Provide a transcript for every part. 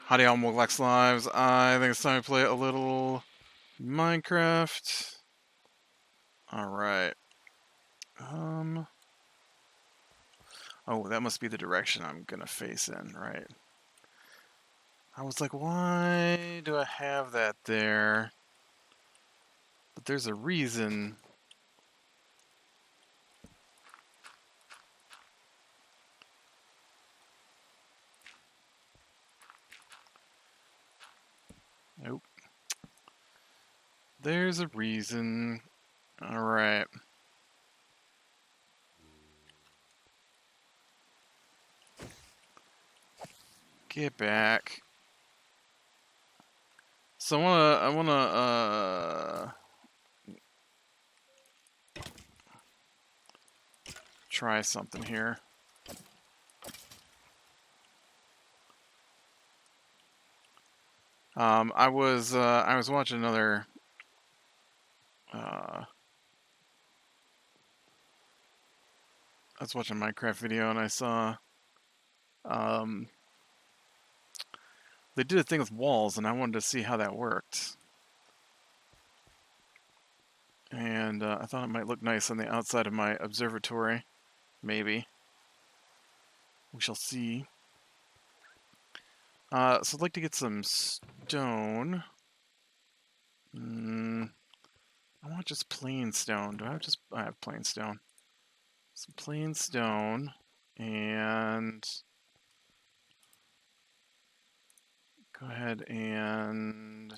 Howdy all Moglax Lives. I think it's time to play a little Minecraft. Alright. Oh, that must be the direction I'm gonna face in, right? I was like, why do I have that there? But there's a reason. Nope. There's a reason. Alright. Get back. So I wanna try something here. I was watching another I was watching a Minecraft video and I saw they did a thing with walls and I wanted to see how that worked. And I thought it might look nice on the outside of my observatory. Maybe. We shall see. So I'd like to get some stone. I want just plain stone. Do I have just... I have plain stone. Some plain stone. And... go ahead and...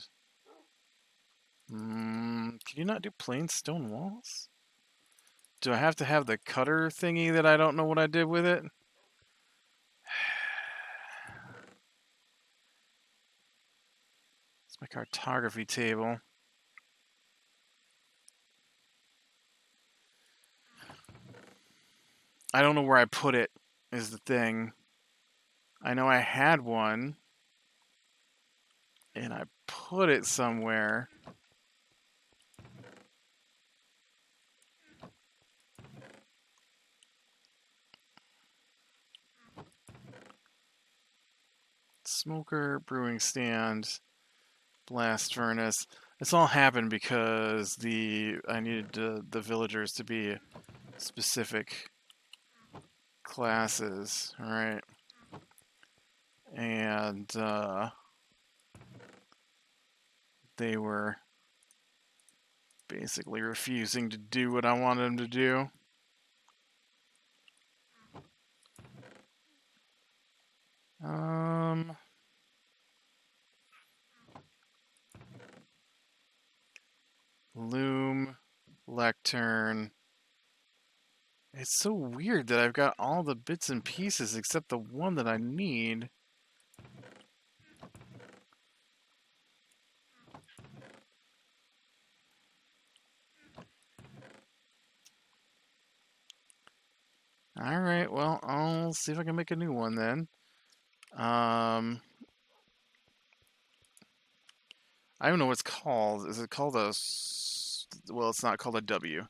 can you not do plain stone walls? Do I have to have the cutter thingy that I don't know what I did with it? It's my cartography table. I don't know where I put it, is the thing. I know I had one, and I put it somewhere. Smoker, brewing stand, blast furnace. This all happened because I needed the villagers to be specific classes, right? And they were basically refusing to do what I wanted them to do. Loom, lectern. It's so weird that I've got all the bits and pieces except the one that I need. Alright, well, I'll see if I can make a new one then. I don't know what it's called. Is it called a... well, it's not called a W.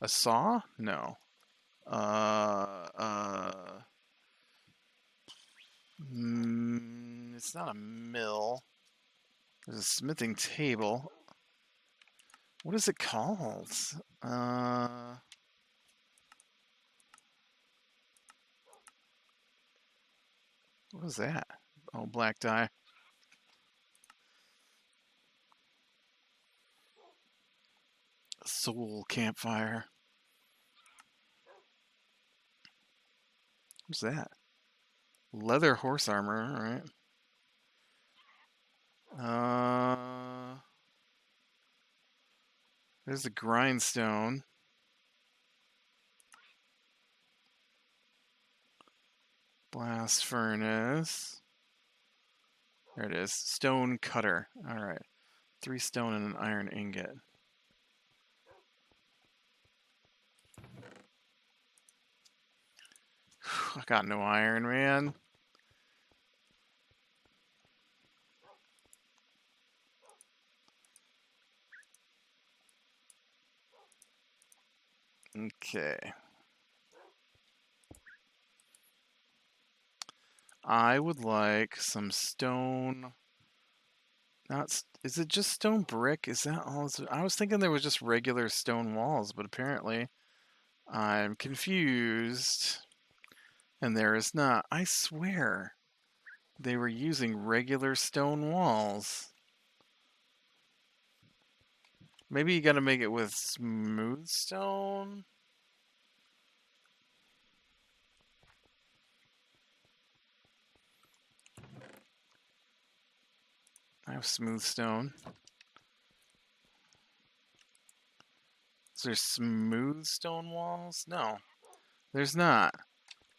A saw? No. It's not a mill. There's a smithing table. What is it called? What is that? Oh, black dye. Soul campfire. What's that? Leather horse armor, alright. There's the grindstone. Blast furnace. There it is. Stone cutter. Alright. 3 stone and an iron ingot. I got no iron, man. Okay. I would like some stone. Is it just stone brick? Is that all? I was thinking there was just regular stone walls, but apparently I'm confused. And there is not. I swear they were using regular stone walls. Maybe you gotta make it with smooth stone? I have smooth stone. Is there smooth stone walls? No, there's not.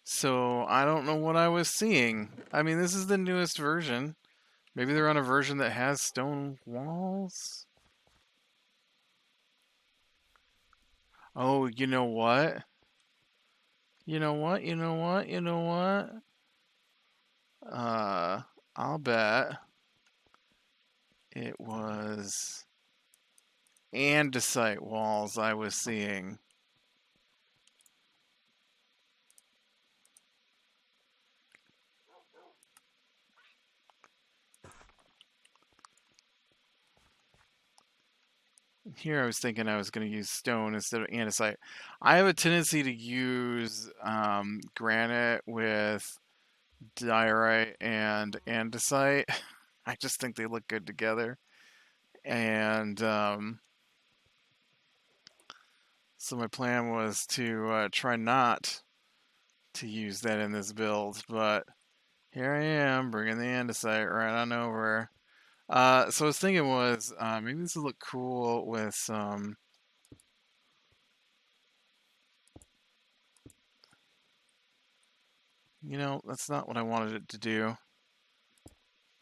So I don't know what I was seeing. I mean, this is the newest version. Maybe they're on a version that has stone walls? Oh, you know what? You know what? You know what? You know what? Uh, I'll bet it was andesite walls I was seeing. Here I was thinking I was going to use stone instead of andesite. I have a tendency to use granite with diorite and andesite. I just think they look good together. And so my plan was to try not to use that in this build, but here I am bringing the andesite right on over. So I was thinking maybe this would look cool with some. You know, that's not what I wanted it to do,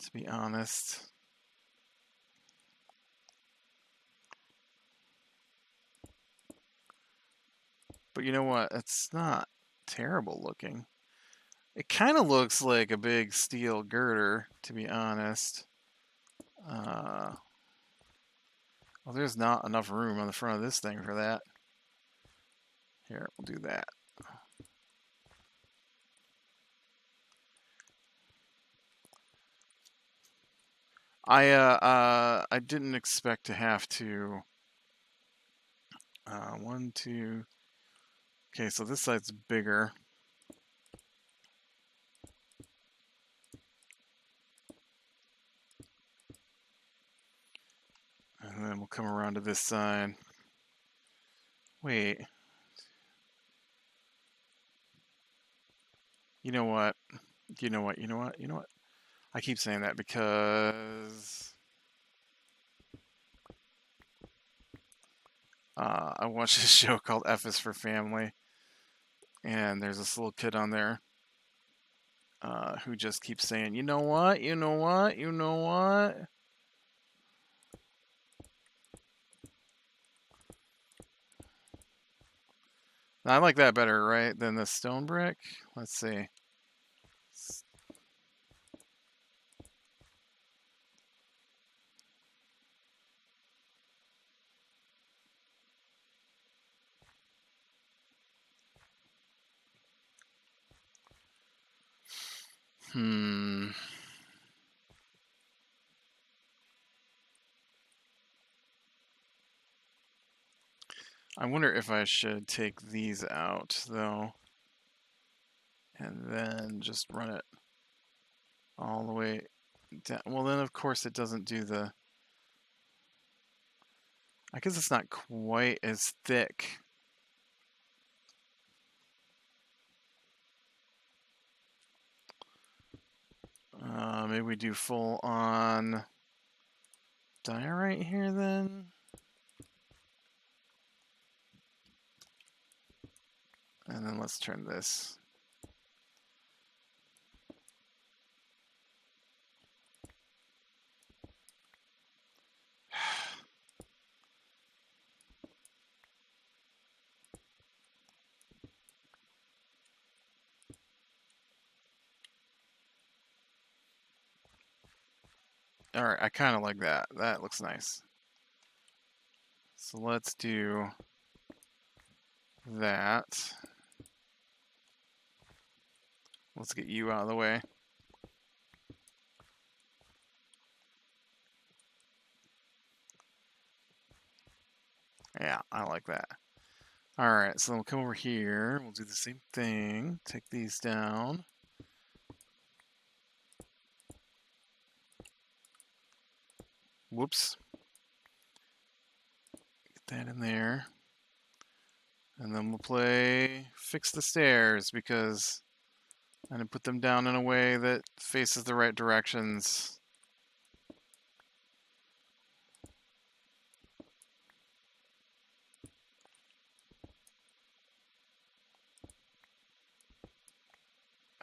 to be honest. But you know what? It's not terrible looking. It kind of looks like a big steel girder, to be honest. Well, there's not enough room on the front of this thing for that. Here, we'll do that. I didn't expect to have to. One, two. Okay, so this side's bigger. And then we'll come around to this side. Wait. You know what? You know what? You know what? You know what? I keep saying that because I watched this show called F is for Family, and there's this little kid on there who just keeps saying, you know what? You know what? You know what? I like that better, right, than the stone brick? Let's see. Hmm. I wonder if I should take these out, though, and then just run it all the way down. Well, then, of course, it doesn't do the... I guess it's not quite as thick. Maybe we do full on diorite here then. And then let's turn this. All right, I kind of like that. That looks nice. So let's do that. Let's get you out of the way. Yeah, I like that. Alright, so we'll come over here. We'll do the same thing. Take these down. Whoops. Get that in there. And then we'll play Fix the Stairs because I didn't put them down in a way that faces the right directions.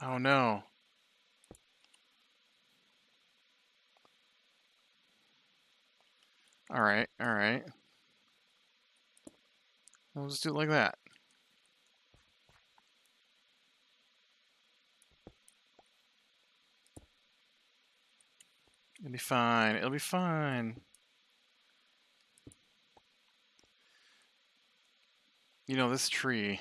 Oh no. Alright, alright. We'll just do it like that. It'll be fine. It'll be fine. You know, this tree.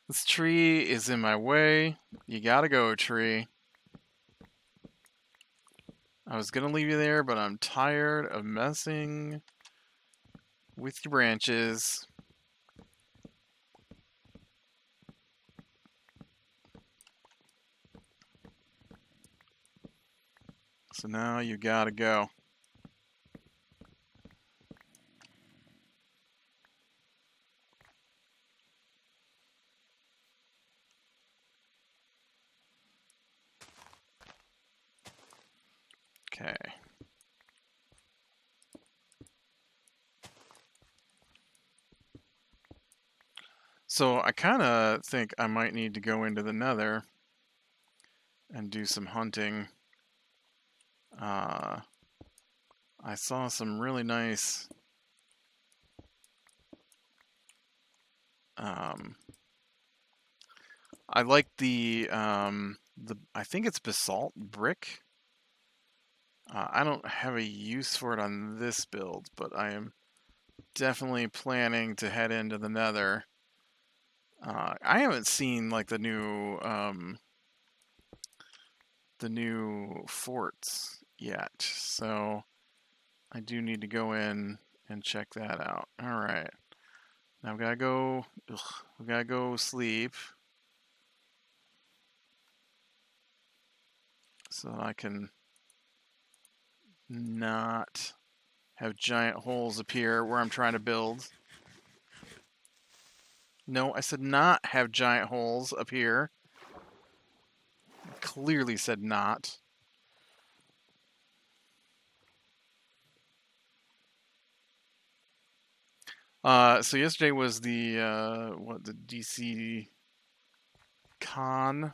This tree is in my way. You gotta go, tree. I was gonna leave you there, but I'm tired of messing with your branches. So now you gotta go. Okay. So I kind of think I might need to go into the Nether and do some hunting. I saw some really nice I like the I think it's basalt brick. I don't have a use for it on this build, but I am definitely planning to head into the Nether. I haven't seen like the new forts yet, so I do need to go in and check that out. All right, now we gotta go. We gotta go sleep so I can not have giant holes appear where I'm trying to build. No, I said not have giant holes appear. I clearly said not. So yesterday was the the DC Con,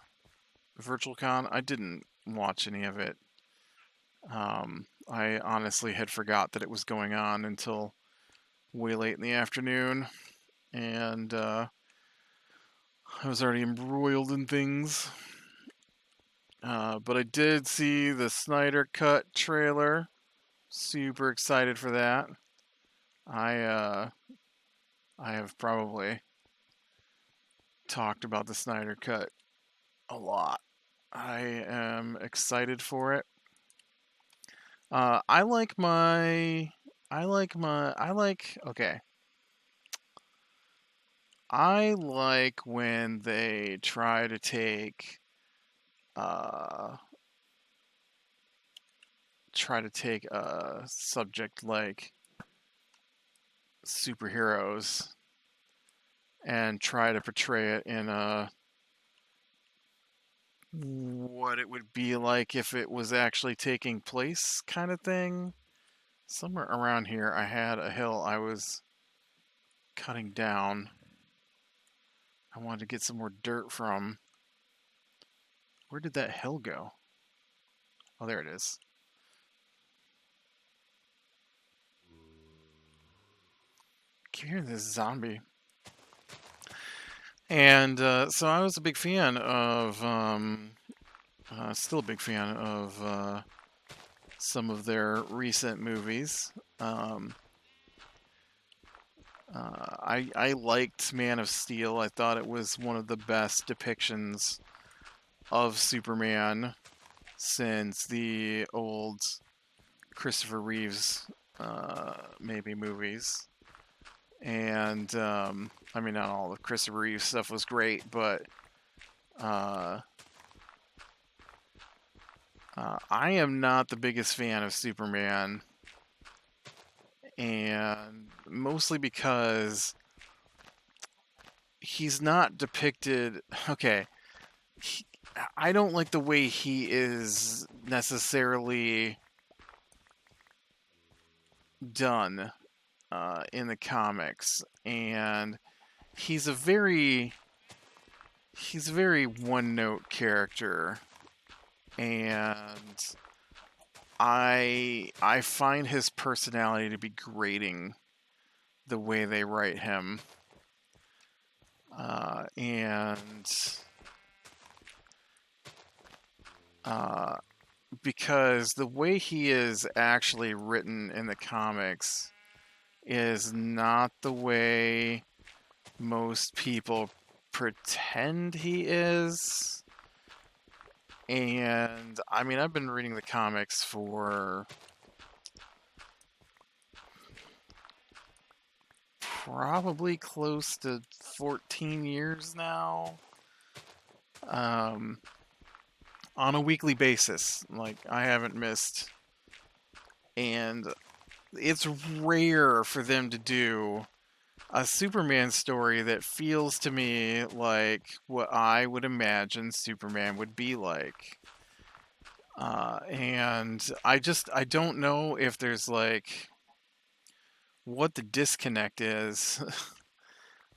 Virtual Con. I didn't watch any of it. I honestly had forgot that it was going on until way late in the afternoon, and I was already embroiled in things. But I did see the Snyder Cut trailer. Super excited for that. I have probably talked about the Snyder Cut a lot. I am excited for it. I like my. I like my. I like. Okay. I like when they try to take. Uh, try to take a subject like superheroes and try to portray it in a what it would be like if it was actually taking place kind of thing. Somewhere around here I had a hill I was cutting down. I wanted to get some more dirt from. Where did that hill go? Oh, there it is. I keep hearing this zombie. And so I was a big fan of, still a big fan of some of their recent movies. I liked Man of Steel. I thought it was one of the best depictions of Superman since the old Christopher Reeves maybe movies. And I mean, not all the Christopher Reeve stuff was great, but uh, I am not the biggest fan of Superman, and mostly because he's not depicted. Okay, he, I don't like the way he is necessarily done in the comics, and he's a very one note character, and I find his personality to be grating the way they write him, and uh, because the way he is actually written in the comics is not the way most people pretend he is. And I mean, I've been reading the comics for probably close to 14 years now. Um, on a weekly basis. Like, I haven't missed. And it's rare for them to do a Superman story that feels to me like what I would imagine Superman would be like. And I don't know if there's like what the disconnect is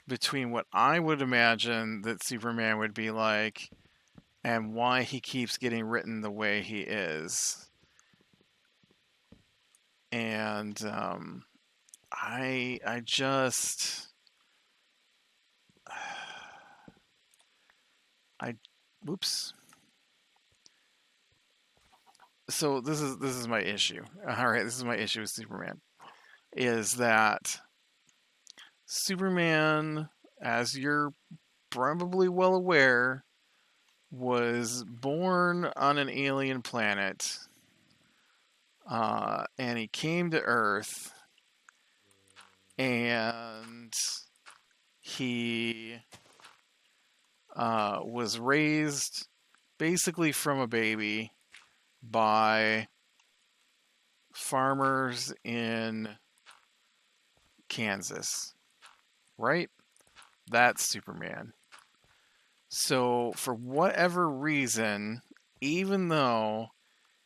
between what I would imagine that Superman would be like and why he keeps getting written the way he is. And I just I whoops. So this is my issue. All right, this is my issue with Superman is that Superman, as you're probably well aware, was born on an alien planet, and he came to Earth, and he was raised basically from a baby by farmers in Kansas, right? That's Superman. So, for whatever reason, even though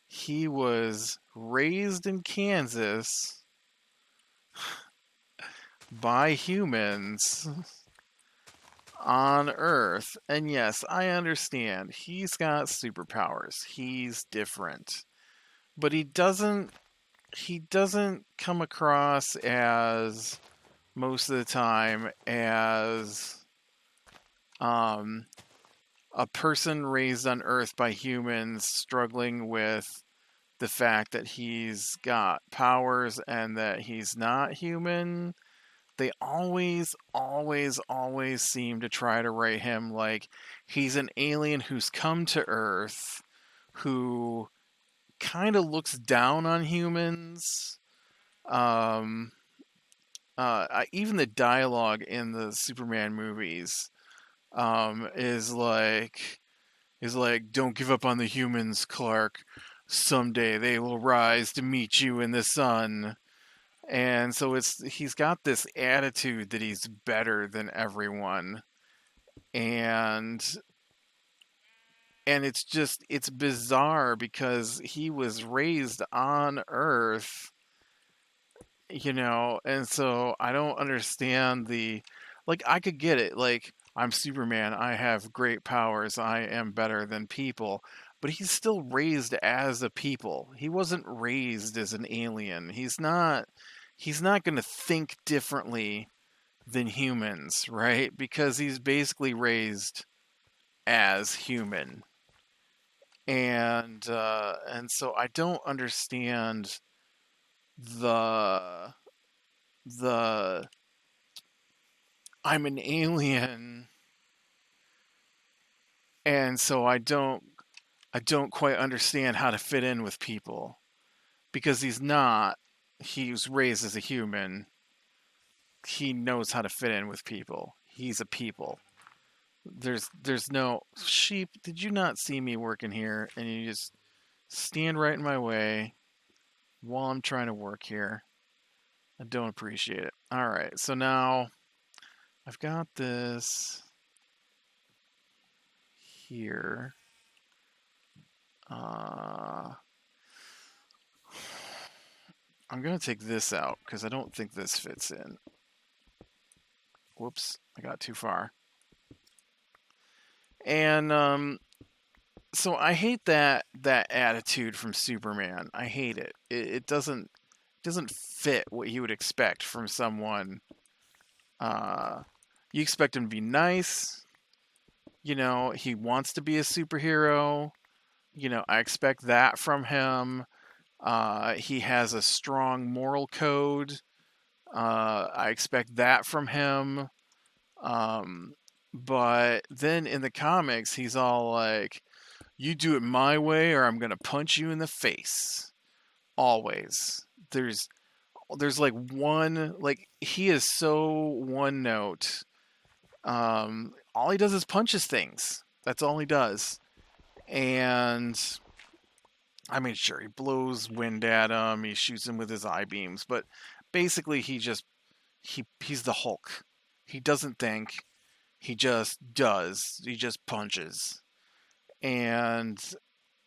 he was raised in Kansas by humans on Earth, and yes, I understand he's got superpowers. He's different. But he doesn't come across as most of the time as um a person raised on Earth by humans struggling with the fact that he's got powers and that he's not human. They always seem to try to write him like he's an alien who's come to Earth, who kind of looks down on humans. Um, Even the dialogue in the Superman movies is like, "Don't give up on the humans, Clark. Someday they will rise to meet you in the sun." And so he's got this attitude that he's better than everyone, and it's bizarre because he was raised on Earth, and so I don't understand like, I could get it, like, I'm Superman, I have great powers, I am better than people, but he's still raised as a people. He wasn't raised as an alien. He's not going to think differently than humans, right? Because he's basically raised as human. And so I don't understand the the I'm an alien, and so I don't quite understand how to fit in with people because he's not. He was raised as a human, he knows how to fit in with people. He's a people. There's no sheep. Did you not see me working here? And you just stand right in my way while I'm trying to work here. I don't appreciate it. All right, so now I've got this here. I'm gonna take this out because I don't think this fits in. Whoops, I got too far. And so I hate that attitude from Superman. I hate it. It doesn't fit what you would expect from someone. You expect him to be nice. You know, he wants to be a superhero. You know, I expect that from him. He has a strong moral code. I expect that from him. Um, but then in the comics, he's all like, "You do it my way, or I'm gonna punch you in the face." Always. There's like one, like he is so one note. All he does is punches things. That's all he does. And I mean, sure, he blows wind at him. He shoots him with his eye beams, but basically, he's the Hulk. He doesn't think. He just does. He just punches. And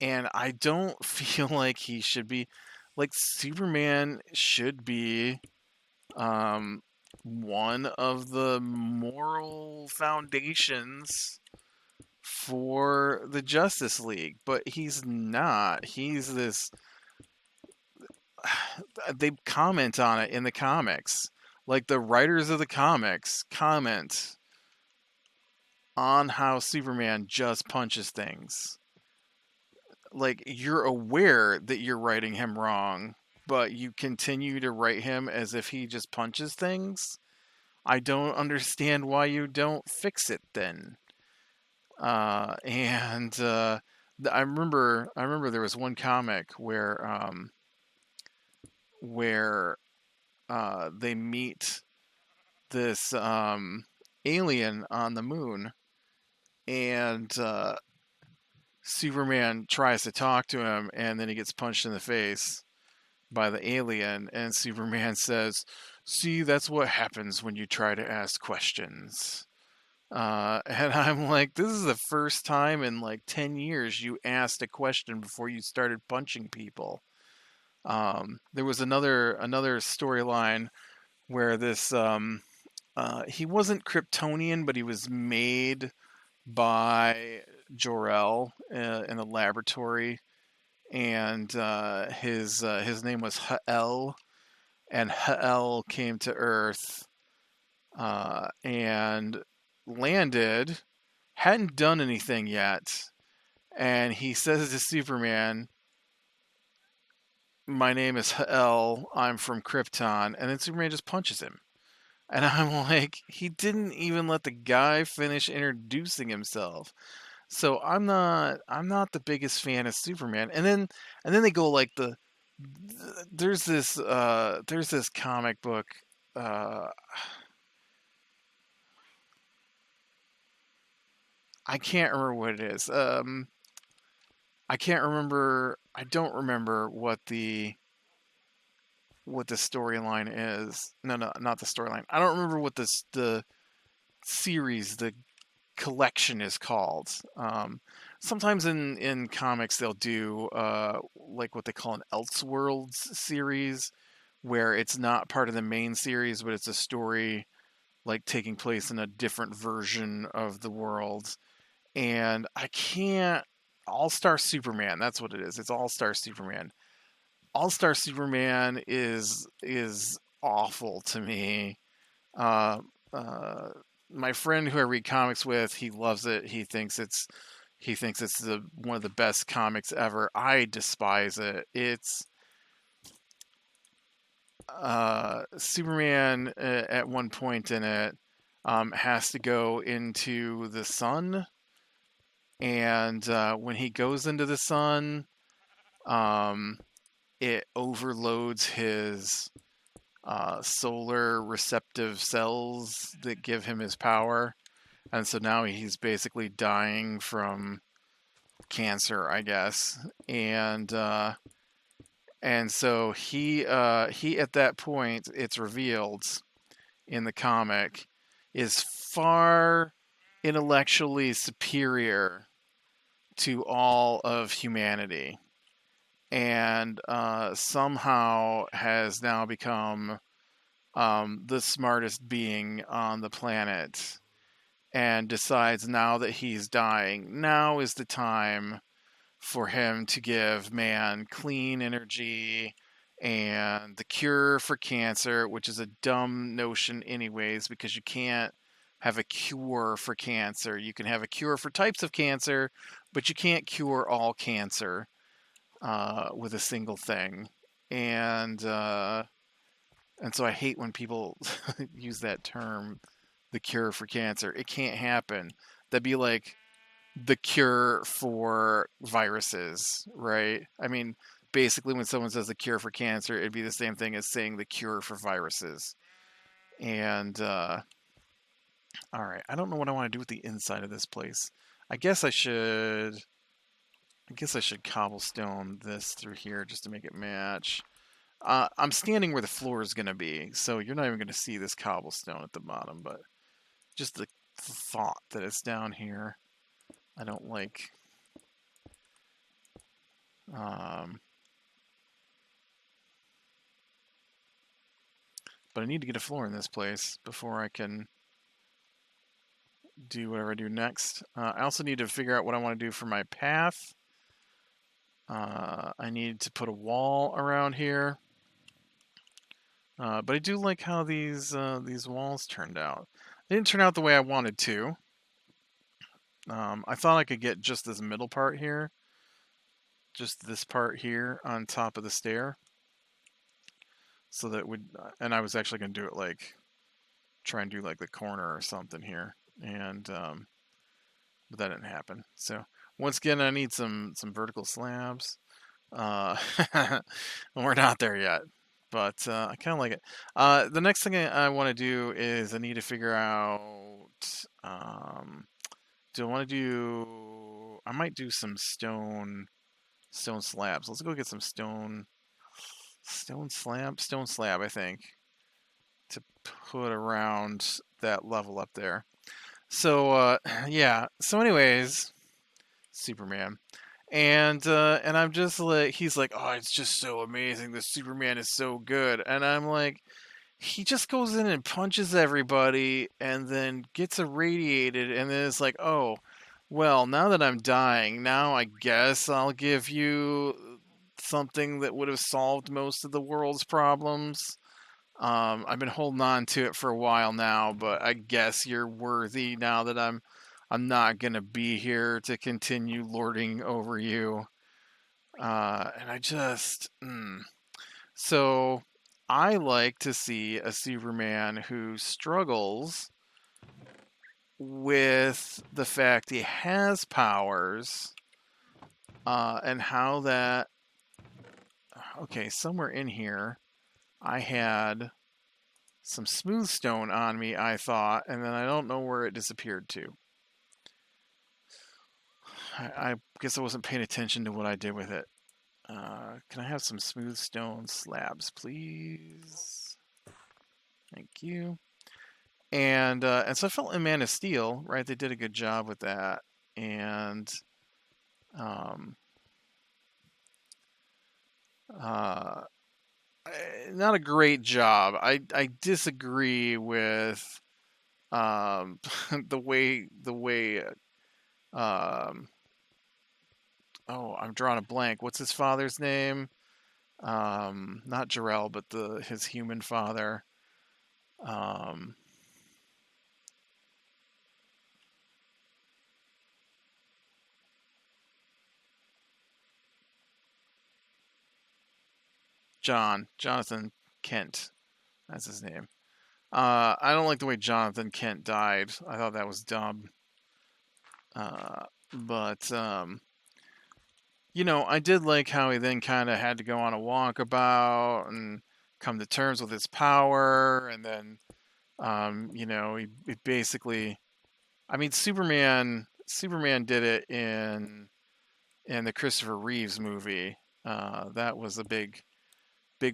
I don't feel like he should be like Superman should be one of the moral foundations for the Justice League, but he's not. He's this. They comment on it in the comics. Like the writers of the comics comment on how Superman just punches things. Like you're aware that you're writing him wrong, but you continue to write him as if he just punches things. I don't understand why you don't fix it then. And I remember there was one comic where they meet this alien on the moon, and Superman tries to talk to him, and then he gets punched in the face by the alien, and Superman says, "See, that's what happens when you try to ask questions." And I'm like, this is the first time in like 10 years you asked a question before you started punching people. There was another storyline where this he wasn't Kryptonian, but he was made by Jor-El in a laboratory, and his name was Ha'el, and Ha'el came to Earth and landed, hadn't done anything yet, and he says to Superman, "My name is Ha'el, I'm from Krypton," and then Superman just punches him. And I'm like, he didn't even let the guy finish introducing himself. So I'm not the biggest fan of Superman. And then they go like there's this comic book uh I can't remember what it is. I can't remember. I don't remember what the storyline is. No, no, not the storyline. I don't remember what the series, the collection is called. Sometimes in comics they'll do like what they call an Elseworlds series, where it's not part of the main series, but it's a story like taking place in a different version of the world. And I can't. All Star Superman. That's what it is. It's All Star Superman. All Star Superman is awful to me. Uh, uh, my friend who I read comics with, he loves it. He thinks it's the one of the best comics ever. I despise it. It's Superman at one point in it has to go into the sun, and when he goes into the sun, um, it overloads solar receptive cells that give him his power. And so now he's basically dying from cancer, I guess. And so he at that point, it's revealed in the comic, is far intellectually superior to all of humanity, and somehow has now become the smartest being on the planet, and decides now that he's dying, now is the time for him to give man clean energy and the cure for cancer, which is a dumb notion, anyways, because you can't have a cure for cancer. You can have a cure for types of cancer, but you can't cure all cancer with a single thing. And so I hate when people use that term, the cure for cancer. It can't happen. That'd be like the cure for viruses, right? I mean, basically, when someone says the cure for cancer, it'd be the same thing as saying the cure for viruses. And all right, I don't know what I want to do with the inside of this place. I guess I should. I guess I should cobblestone this through here just to make it match. I'm standing where the floor is going to be, so you're not even going to see this cobblestone at the bottom, but just the thought that it's down here, I don't like. But I need to get a floor in this place before I can do whatever I do next. I also need to figure out what I want to do for my path. I need to put a wall around here. But I do like how these walls turned out. They didn't turn out the way I wanted to. I thought I could get just this middle part here. Just this part here on top of the stair. So that it would, and I was actually going to do it like, try and do like the corner or something here. And, but that didn't happen. So once again, I need some vertical slabs. We're not there yet, but I kind of like it. The next thing I want to do is I need to figure out, do I want to do, I might do some stone slabs. Let's go get some stone slab, I think, to put around that level up there. So yeah. So anyways, Superman, and I'm just like, he's like, oh, it's just so amazing. The Superman is so good, and I'm like, he just goes in and punches everybody, and then gets irradiated, and then it's like, oh, well, now that I'm dying, now I guess I'll give you something that would have solved most of the world's problems. I've been holding on to it for a while now, but I guess you're worthy now that I'm not gonna be here to continue lording over you. And I just so I like to see a Superman who struggles with the fact he has powers, and how that. Okay, somewhere in here, I had some smooth stone on me, I thought, and then I don't know where it disappeared to. I guess I wasn't paying attention to what I did with it. Can I have some smooth stone slabs, please? Thank you. And so I felt in Man of Steel, right? They did a good job with that, and not a great job. I disagree with the way oh, I'm drawing a blank. What's his father's name? Not Jarrell, but his human father. Jonathan Kent. That's his name. I don't like the way Jonathan Kent died. I thought that was dumb. But I did like how he then kind of had to go on a walkabout and come to terms with his power, and then he basically, I mean, Superman did it in the Christopher Reeves movie. That was a big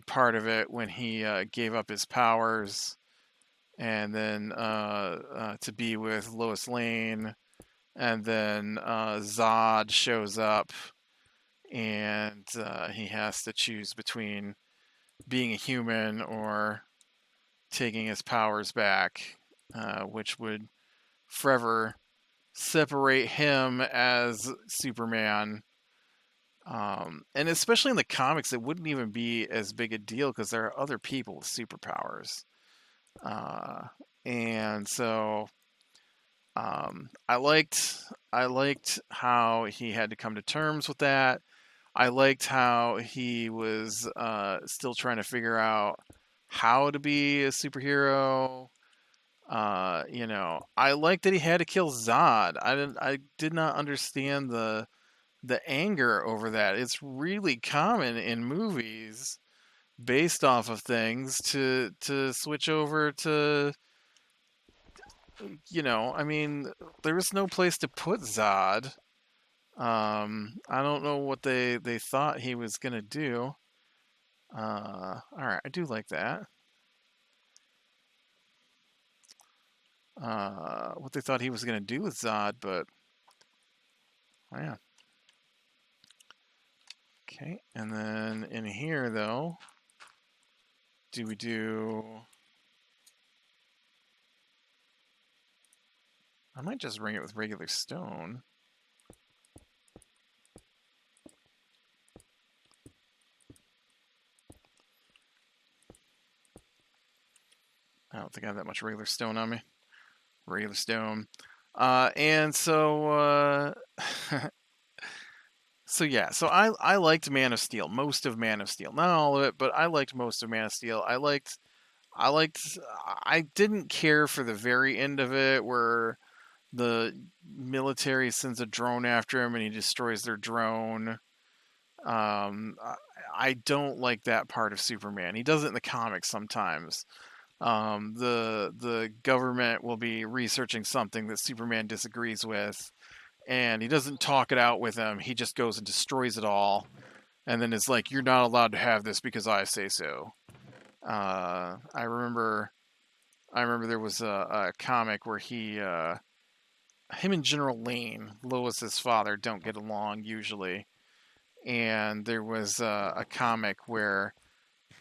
part of it when he gave up his powers and then to be with Lois Lane, and then Zod shows up, and he has to choose between being a human or taking his powers back, which would forever separate him as Superman. And especially in the comics, it wouldn't even be as big a deal because there are other people with superpowers. Uh, and so I liked how he had to come to terms with that. I liked how he was still trying to figure out how to be a superhero. I liked that he had to kill Zod. I did not understand the anger over that. It's really common in movies based off of things to switch over to, I mean, there was no place to put Zod. I don't know what they thought he was gonna do. All right, I do like that. What they thought he was gonna do with Zod, but yeah. Okay, and then in here though, do we do? I might just ring it with regular stone. I don't think I have that much regular stone on me. Regular stone. And so so yeah, so I liked Man of Steel, most of Man of Steel, not all of it, but I liked most of Man of Steel. I liked I didn't care for the very end of it where the military sends a drone after him and he destroys their drone. I don't like that part of Superman. He does it in the comics sometimes. The government will be researching something that Superman disagrees with, and he doesn't talk it out with them. He just goes and destroys it all, and then it's like, "You're not allowed to have this because I say so." I remember there was a comic where him and General Lane, Lois's father, don't get along usually, and there was a comic where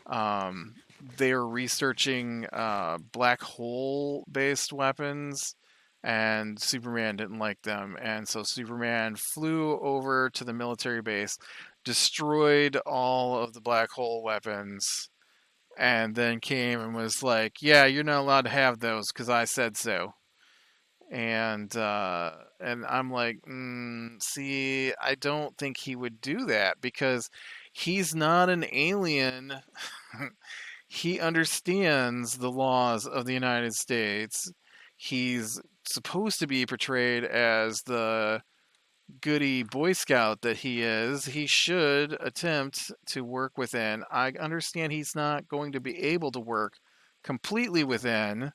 um, they were researching black hole based weapons, and Superman didn't like them. And so Superman flew over to the military base, destroyed all of the black hole weapons, and then came and was like, "Yeah, you're not allowed to have those because I said so." And I'm like, see, I don't think he would do that because he's not an alien. He understands the laws of the United States. He's supposed to be portrayed as the goody Boy Scout that he is. He should attempt to work within. I understand he's not going to be able to work completely within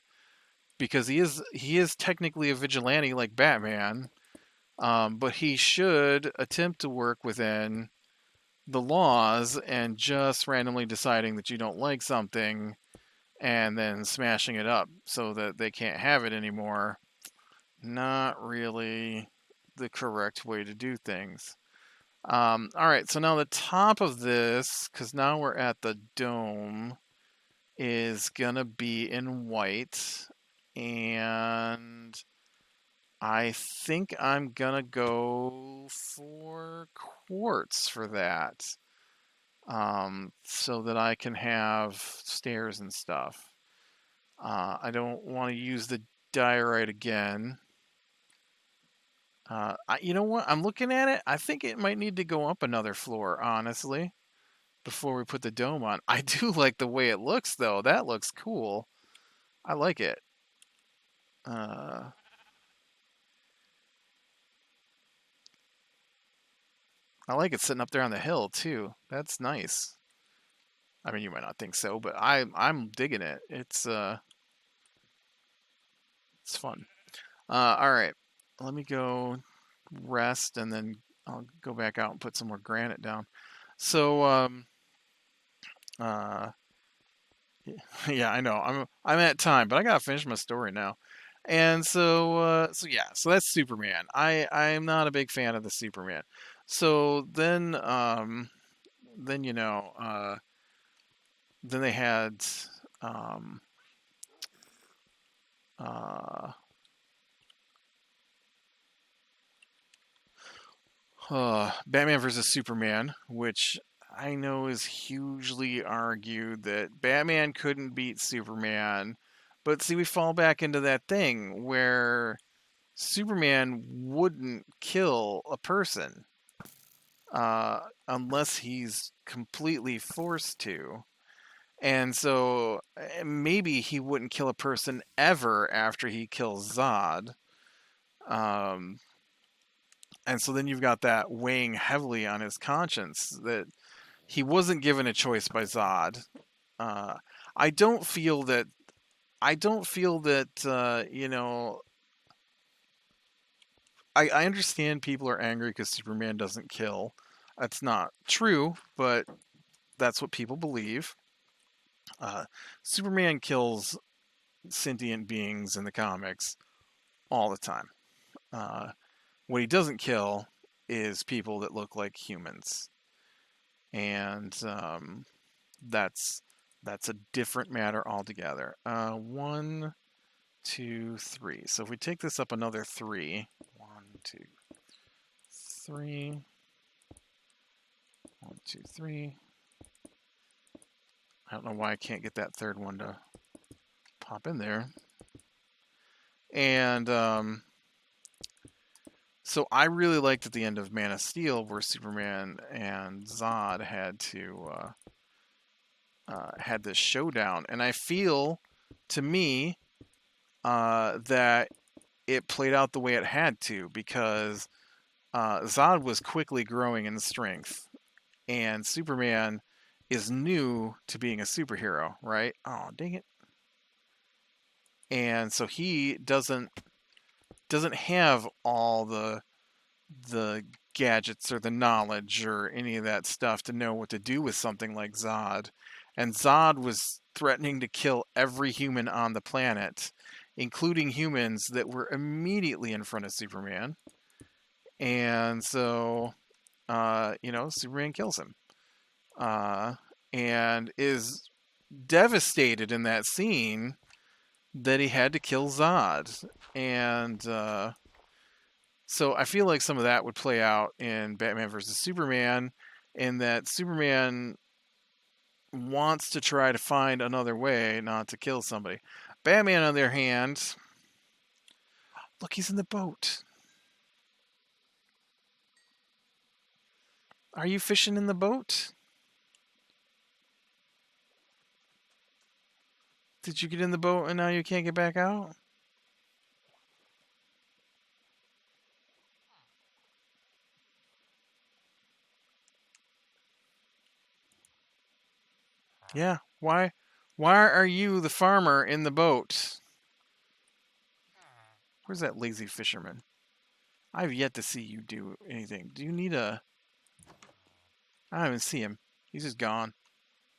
because he is technically a vigilante like Batman, but he should attempt to work within the laws, and just randomly deciding that you don't like something and then smashing it up so that they can't have it anymore, not really the correct way to do things. All right, so now the top of this, because now we're at the dome, is gonna be in white, and I think I'm gonna go for quartz for that, so that I can have stairs and stuff. I don't want to use the diorite again. You know what? I'm looking at it. I think it might need to go up another floor, honestly, before we put the dome on. I do like the way it looks, though. That looks cool. I like it. Uh, I like it sitting up there on the hill, too. That's nice. I mean, you might not think so, but I'm digging it. It's fun. All right, let me go rest, and then I'll go back out and put some more granite down. So uh, yeah, I know. I'm at time, but I gotta finish my story now. And so yeah, so that's Superman. I'm not a big fan of the Superman. So then then they had um uh Batman versus Superman, which I know is hugely argued that Batman couldn't beat Superman. But see, we fall back into that thing where Superman wouldn't kill a person unless he's completely forced to. And so maybe he wouldn't kill a person ever after he kills Zod. Um, and so then you've got that weighing heavily on his conscience that he wasn't given a choice by Zod. Uh, I don't feel that. I don't feel that. I understand people are angry because Superman doesn't kill. That's not true, but that's what people believe. Uh, Superman kills sentient beings in the comics all the time. Uh, what he doesn't kill is people that look like humans, and that's a different matter altogether. 1, 2, 3. So if we take this up another 3, 1, 2, 3, 1, 2, 3. I don't know why I can't get that third one to pop in there. And so I really liked at the end of Man of Steel where Superman and Zod had this showdown, and I feel, to me, that it played out the way it had to because Zod was quickly growing in strength, and Superman is new to being a superhero, right? Oh, dang it! And so he doesn't have all the gadgets or the knowledge or any of that stuff to know what to do with something like Zod. And Zod was threatening to kill every human on the planet, including humans that were immediately in front of Superman. And so, Superman kills him. And is devastated in that scene that he had to kill Zod. And so I feel like some of that would play out in Batman versus Superman, in that Superman wants to try to find another way not to kill somebody. Batman, on the other hand, look, he's in the boat. Are you fishing in the boat? Did you get in the boat and now you can't get back out? Yeah. Why? Why are you the farmer in the boat? Where's that lazy fisherman? I've yet to see you do anything. Do you need a... I don't even see him. He's just gone.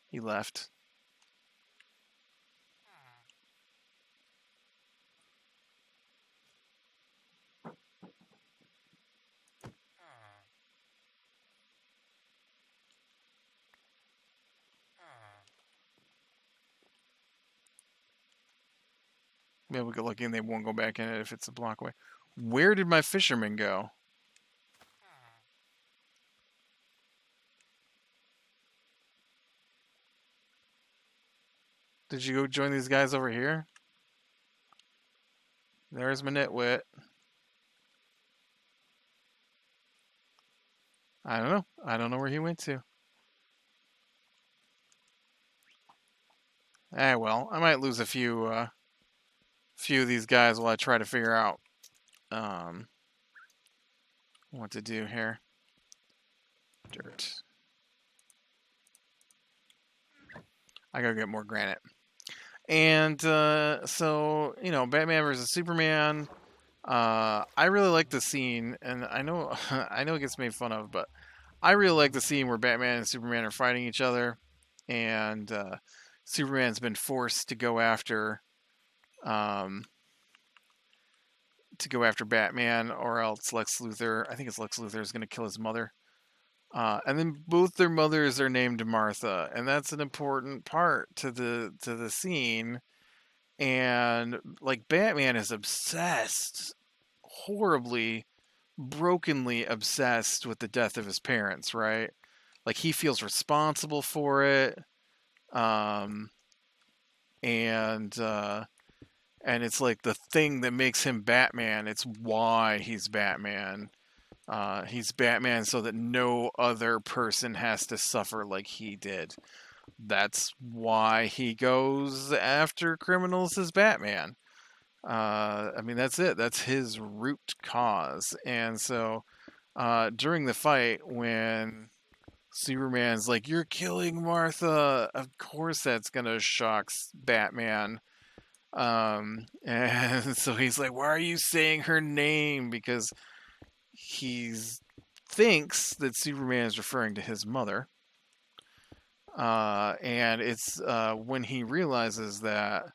He left. Maybe we'll get lucky and they won't go back in it if it's a block away. Where did my fisherman go? Did you go join these guys over here? There's my nitwit. I don't know. I don't know where he went to. Well, I might lose a few of these guys while I try to figure out what to do here. Dirt. I gotta get more granite. And so Batman versus Superman. I really like the scene, and I know I know it gets made fun of, but I really like the scene where Batman and Superman are fighting each other, and Superman's been forced um, to go after Batman, or else Lex Luthor. I think it's Lex Luthor is going to kill his mother. And then both their mothers are named Martha, and that's an important part to the scene. And like Batman is obsessed, horribly, brokenly obsessed with the death of his parents, right? Like he feels responsible for it, um, and and it's like the thing that makes him Batman. It's why he's Batman. He's Batman so that no other person has to suffer like he did. That's why he goes after criminals as Batman. I mean, that's it. That's his root cause. And so during the fight, when Superman's like, "You're killing Martha," of course that's going to shock Batman. And so he's like, "Why are you saying her name?" Because he thinks that Superman is referring to his mother. And it's when he realizes that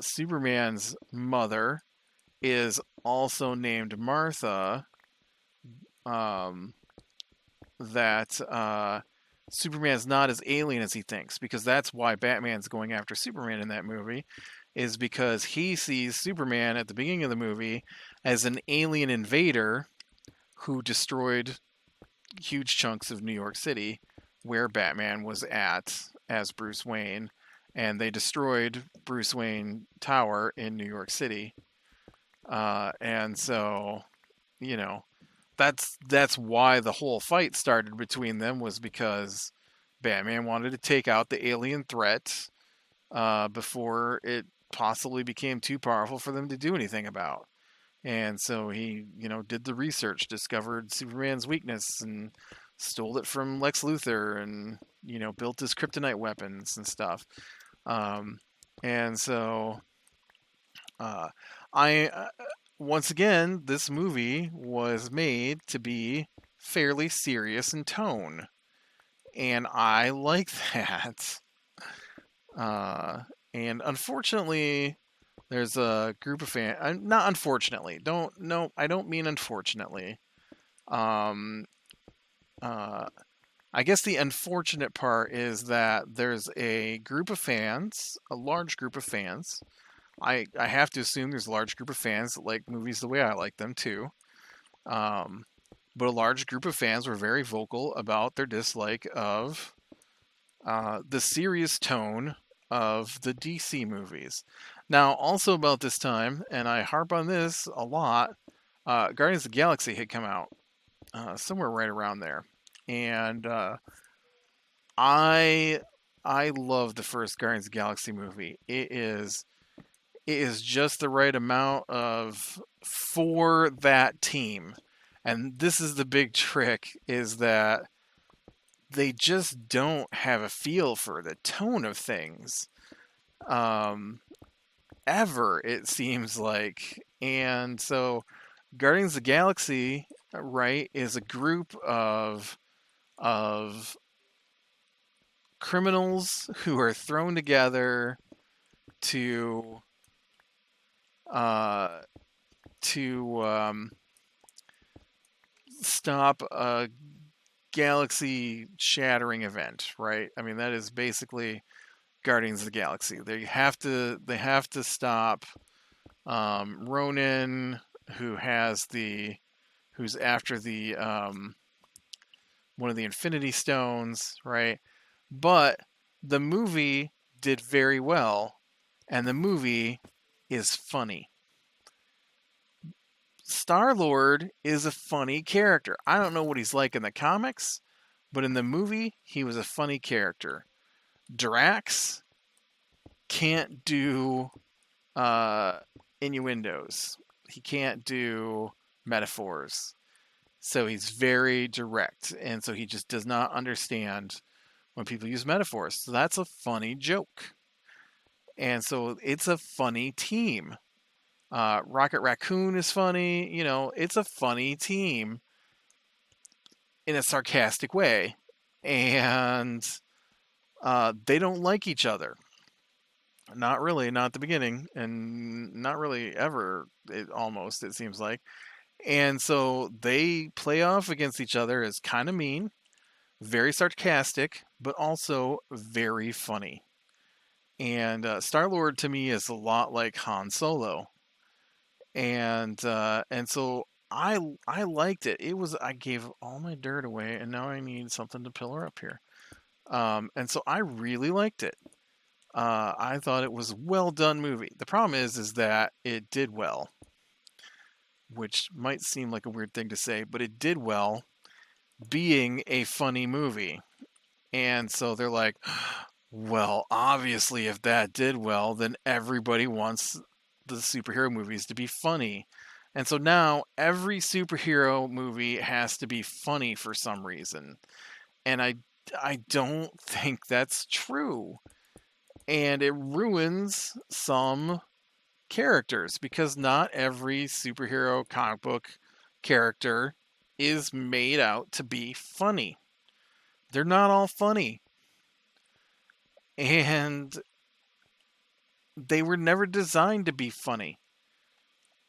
Superman's mother is also named Martha, um, that Superman's not as alien as he thinks, because that's why Batman's going after Superman in that movie, is because he sees Superman at the beginning of the movie as an alien invader who destroyed huge chunks of New York City where Batman was at as Bruce Wayne, and they destroyed Bruce Wayne Tower in New York City. And so, you know, that's why the whole fight started between them, was because Batman wanted to take out the alien threat before it possibly became too powerful for them to do anything about. And so he, did the research, discovered Superman's weakness, and stole it from Lex Luthor, and built his kryptonite weapons and stuff. Um, and so, I once again, this movie was made to be fairly serious in tone, and I like that. Uh, and unfortunately, there's a group of fans. Not unfortunately. Don't no. I don't mean unfortunately. Um, uh, I guess the unfortunate part is that there's a group of fans, a large group of fans. I have to assume there's a large group of fans that like movies the way I like them too. Um, but a large group of fans were very vocal about their dislike of the serious tone of the DC movies. Now, also about this time, and I harp on this a lot, Guardians of the Galaxy had come out somewhere right around there, and I I love the first Guardians of the Galaxy movie. It is just the right amount of for that team, and this is the big trick: is that they just don't have a feel for the tone of things. Um, Ever, it seems like. And so Guardians of the Galaxy, right, is a group of criminals who are thrown together to uh to stop a galaxy shattering event, right? I mean, that is basically Guardians of the Galaxy. They have to stop Ronan, who's after the one of the Infinity Stones, right? But the movie did very well, and the movie is funny. Star-Lord is a funny character. I don't know what he's like in the comics, but in the movie, he was a funny character. Drax can't do innuendos. He can't do metaphors. So he's very direct, and so he just does not understand when people use metaphors. So that's a funny joke. And so it's a funny team. Rocket Raccoon is funny. You know, it's a funny team in a sarcastic way. And they don't like each other. Not really, not at the beginning, and not really ever, it seems like. And so they play off against each other as kind of mean, very sarcastic, but also very funny. And Star-Lord to me is a lot like Han Solo. And so I liked it. I gave all my dirt away, and now I need something to pillar up here. And so I really liked it. I thought it was a well done movie. The problem is that it did well, which might seem like a weird thing to say, but it did well being a funny movie. And so they're like, well, obviously, if that did well, then everybody wants the superhero movies to be funny. And so now every superhero movie has to be funny for some reason. And I don't think that's true. And it ruins some characters because not every superhero comic book character is made out to be funny. They're not all funny. And they were never designed to be funny.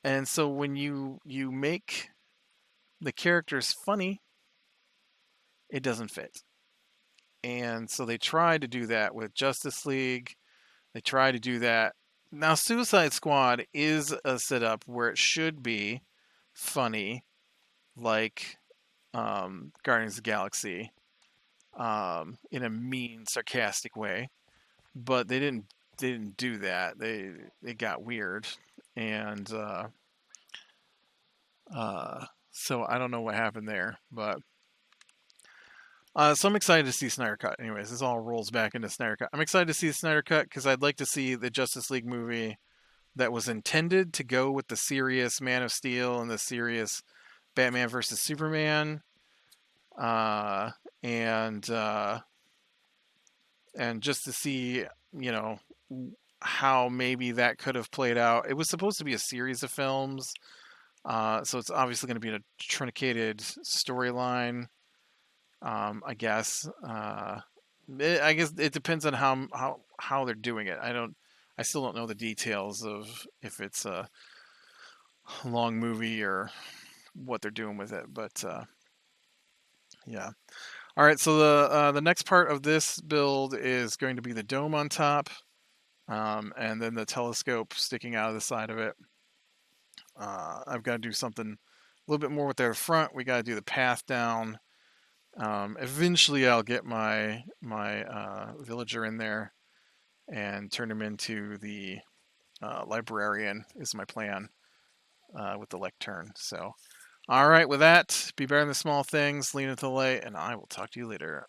And so when you make the characters funny, it doesn't fit. And so they tried to do that with Justice League. They tried to do that. Now, Suicide Squad is a setup where it should be funny, like Guardians of the Galaxy, in a mean, sarcastic way. But they didn't do that. It got weird, and so I don't know what happened there, but. So I'm excited to see Snyder Cut. Anyways, this all rolls back into Snyder Cut. I'm excited to see the Snyder Cut because I'd like to see the Justice League movie that was intended to go with the serious Man of Steel and the serious Batman versus Superman, uh, and just to see, you know, how maybe that could have played out. It was supposed to be a series of films, so it's obviously going to be a truncated storyline. I guess. I guess it depends on how they're doing it. I still don't know the details of if it's a long movie or what they're doing with it. But yeah. All right. So the next part of this build is going to be the dome on top, and then the telescope sticking out of the side of it. I've got to do something a little bit more with their front. We got to do the path down. Eventually, I'll get my villager in there and turn him into the librarian. Is my plan with the lectern. So, all right. With that, be better than the small things. Lean into the light, and I will talk to you later.